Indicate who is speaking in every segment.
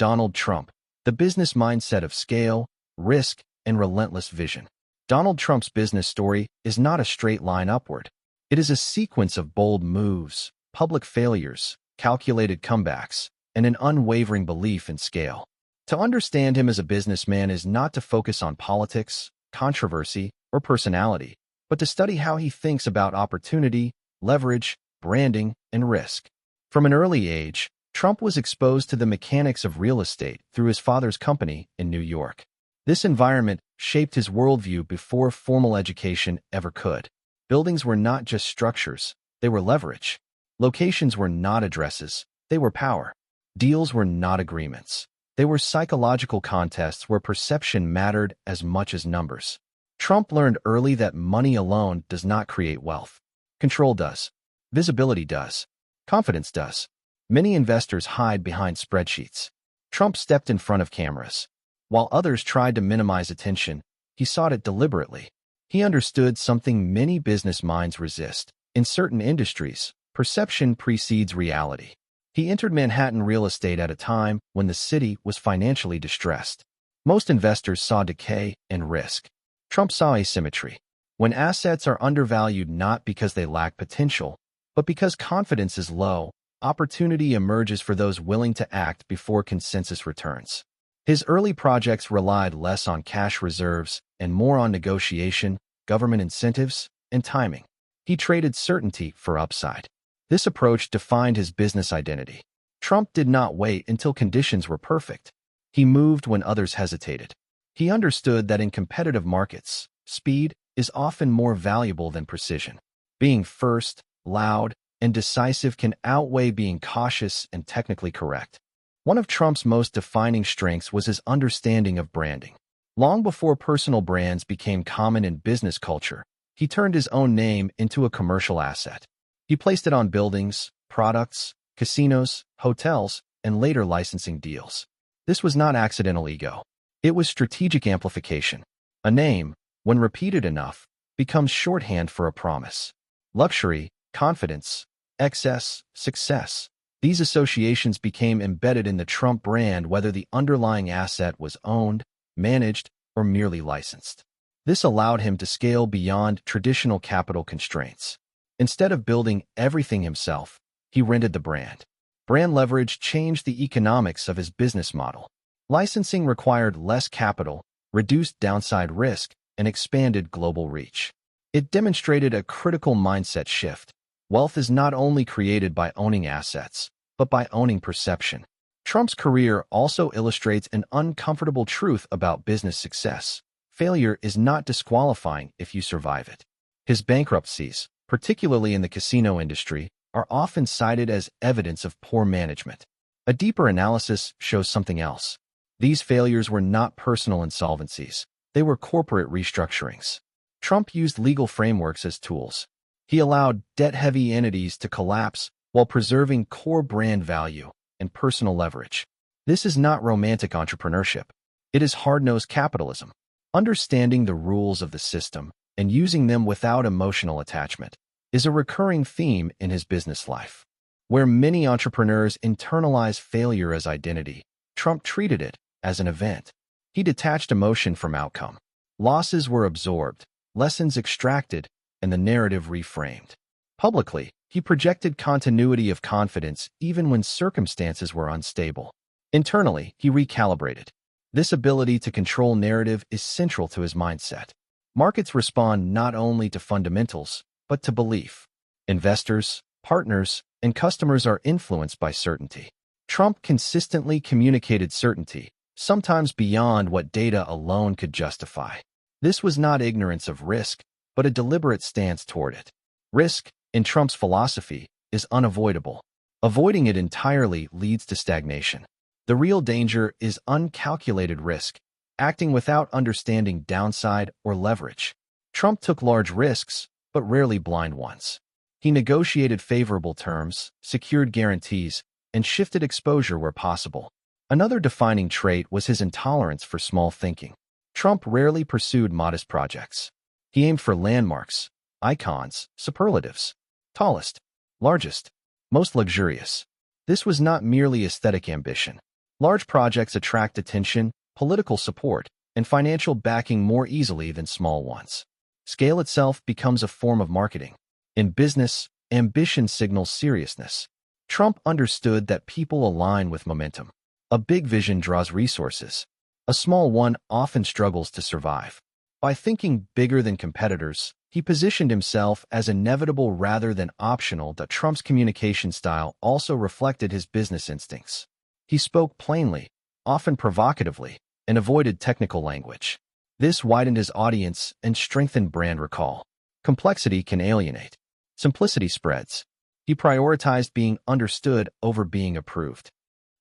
Speaker 1: Donald Trump, the business mindset of scale, risk, and relentless vision. Donald Trump's business story is not a straight line upward. It is a sequence of bold moves, public failures, calculated comebacks, and an unwavering belief in scale. To understand him as a businessman is not to focus on politics, controversy, or personality, but to study how he thinks about opportunity, leverage, branding, and risk. From an early age, Trump was exposed to the mechanics of real estate through his father's company in New York. This environment shaped his worldview before formal education ever could. Buildings were not just structures, they were leverage. Locations were not addresses, they were power. Deals were not agreements. They were psychological contests where perception mattered as much as numbers. Trump learned early that money alone does not create wealth. Control does. Visibility does. Confidence does. Many investors hide behind spreadsheets. Trump stepped in front of cameras. While others tried to minimize attention, he sought it deliberately. He understood something many business minds resist. In certain industries, perception precedes reality. He entered Manhattan real estate at a time when the city was financially distressed. Most investors saw decay and risk. Trump saw asymmetry. When assets are undervalued not because they lack potential, but because confidence is low, opportunity emerges for those willing to act before consensus returns. His early projects relied less on cash reserves and more on negotiation, government incentives, and timing. He traded certainty for upside. This approach defined his business identity. Trump did not wait until conditions were perfect. He moved when others hesitated. He understood that in competitive markets, speed is often more valuable than precision. Being first, loud, and decisive can outweigh being cautious and technically correct. One of Trump's most defining strengths was his understanding of branding. Long before personal brands became common in business culture, he turned his own name into a commercial asset. He placed it on buildings, products, casinos, hotels, and later licensing deals. This was not accidental ego. It was strategic amplification. A name, when repeated enough, becomes shorthand for a promise. Luxury, confidence, excess, success. These associations became embedded in the Trump brand whether the underlying asset was owned, managed, or merely licensed. This allowed him to scale beyond traditional capital constraints. Instead of building everything himself, he rented the brand. Brand leverage changed the economics of his business model. Licensing required less capital, reduced downside risk, and expanded global reach. It demonstrated a critical mindset shift. Wealth is not only created by owning assets, but by owning perception. Trump's career also illustrates an uncomfortable truth about business success. Failure is not disqualifying if you survive it. His bankruptcies, particularly in the casino industry, are often cited as evidence of poor management. A deeper analysis shows something else. These failures were not personal insolvencies. They were corporate restructurings. Trump used legal frameworks as tools. He allowed debt-heavy entities to collapse while preserving core brand value and personal leverage. This is not romantic entrepreneurship. It is hard-nosed capitalism. Understanding the rules of the system and using them without emotional attachment is a recurring theme in his business life. Where many entrepreneurs internalize failure as identity, Trump treated it as an event. He detached emotion from outcome. Losses were absorbed, lessons extracted, and the narrative reframed. Publicly, he projected continuity of confidence even when circumstances were unstable. Internally, he recalibrated. This ability to control narrative is central to his mindset. Markets respond not only to fundamentals, but to belief. Investors, partners, and customers are influenced by certainty. Trump consistently communicated certainty, sometimes beyond what data alone could justify. This was not ignorance of risk, but a deliberate stance toward it. Risk, in Trump's philosophy, is unavoidable. Avoiding it entirely leads to stagnation. The real danger is uncalculated risk, acting without understanding downside or leverage. Trump took large risks, but rarely blind ones. He negotiated favorable terms, secured guarantees, and shifted exposure where possible. Another defining trait was his intolerance for small thinking. Trump rarely pursued modest projects. He aimed for landmarks, icons, superlatives. Tallest, largest, most luxurious. This was not merely aesthetic ambition. Large projects attract attention, political support, and financial backing more easily than small ones. Scale itself becomes a form of marketing. In business, ambition signals seriousness. Trump understood that people align with momentum. A big vision draws resources. A small one often struggles to survive. By thinking bigger than competitors, he positioned himself as inevitable rather than optional. That Trump's communication style also reflected his business instincts. He spoke plainly, often provocatively, and avoided technical language. This widened his audience and strengthened brand recall. Complexity can alienate. Simplicity spreads. He prioritized being understood over being approved.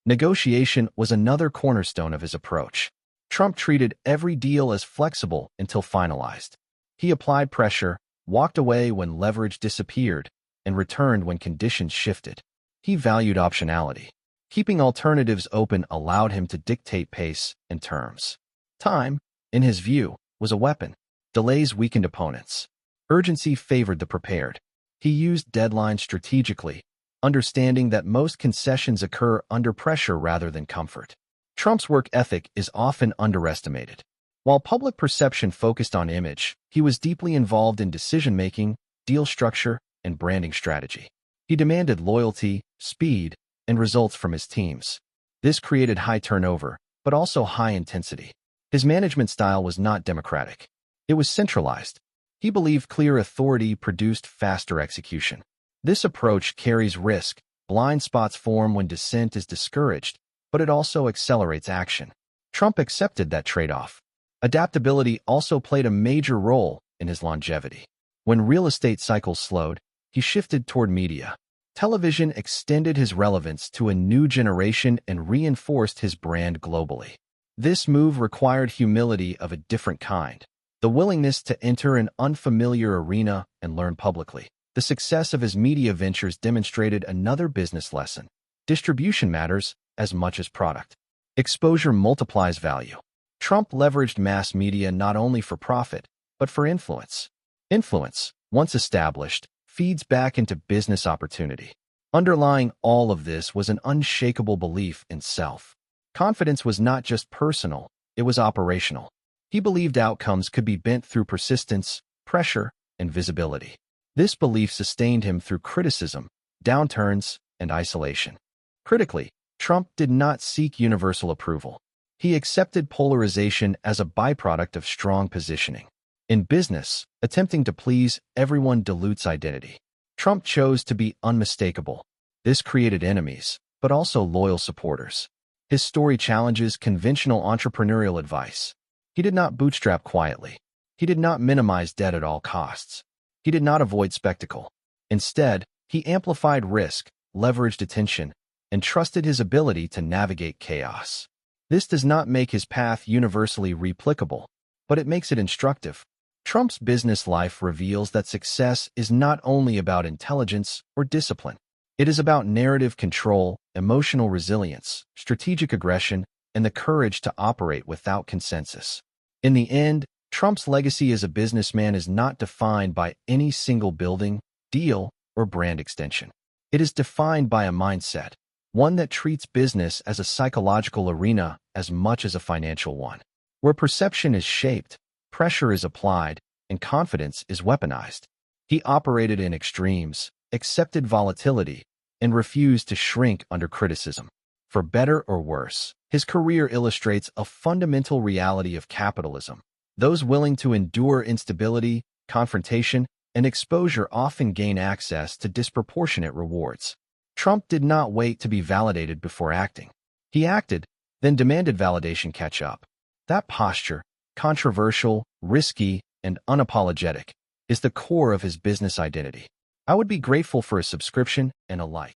Speaker 1: Negotiation was another cornerstone of his approach. Trump treated every deal as flexible until finalized. He applied pressure, walked away when leverage disappeared, and returned when conditions shifted. He valued optionality. Keeping alternatives open allowed him to dictate pace and terms. Time, in his view, was a weapon. Delays weakened opponents. Urgency favored the prepared. He used deadlines strategically, understanding that most concessions occur under pressure rather than comfort. Trump's work ethic is often underestimated. While public perception focused on image, he was deeply involved in decision-making, deal structure, and branding strategy. He demanded loyalty, speed, and results from his teams. This created high turnover, but also high intensity. His management style was not democratic. It was centralized. He believed clear authority produced faster execution. This approach carries risk. Blind spots form when dissent is discouraged, but it also accelerates action. Trump accepted that trade-off. Adaptability also played a major role in his longevity. When real estate cycles slowed, he shifted toward media. Television extended his relevance to a new generation and reinforced his brand globally. This move required humility of a different kind, the willingness to enter an unfamiliar arena and learn publicly. The success of his media ventures demonstrated another business lesson. Distribution matters as much as product. Exposure multiplies value. Trump leveraged mass media not only for profit, but for influence. Influence, once established, feeds back into business opportunity. Underlying all of this was an unshakable belief in self. Confidence was not just personal, it was operational. He believed outcomes could be bent through persistence, pressure, and visibility. This belief sustained him through criticism, downturns, and isolation. Critically, Trump did not seek universal approval. He accepted polarization as a byproduct of strong positioning. In business, attempting to please everyone dilutes identity. Trump chose to be unmistakable. This created enemies, but also loyal supporters. His story challenges conventional entrepreneurial advice. He did not bootstrap quietly. He did not minimize debt at all costs. He did not avoid spectacle. Instead, he amplified risk, leveraged attention, and trusted his ability to navigate chaos. This does not make his path universally replicable, but it makes it instructive. Trump's business life reveals that success is not only about intelligence or discipline. It is about narrative control, emotional resilience, strategic aggression, and the courage to operate without consensus. In the end, Trump's legacy as a businessman is not defined by any single building, deal, or brand extension. It is defined by a mindset, one that treats business as a psychological arena as much as a financial one, where perception is shaped, pressure is applied, and confidence is weaponized. He operated in extremes, accepted volatility, and refused to shrink under criticism. For better or worse, his career illustrates a fundamental reality of capitalism. Those willing to endure instability, confrontation, and exposure often gain access to disproportionate rewards. Trump did not wait to be validated before acting. He acted, then demanded validation catch up. That posture, controversial, risky, and unapologetic, is the core of his business identity. I would be grateful for a subscription and a like.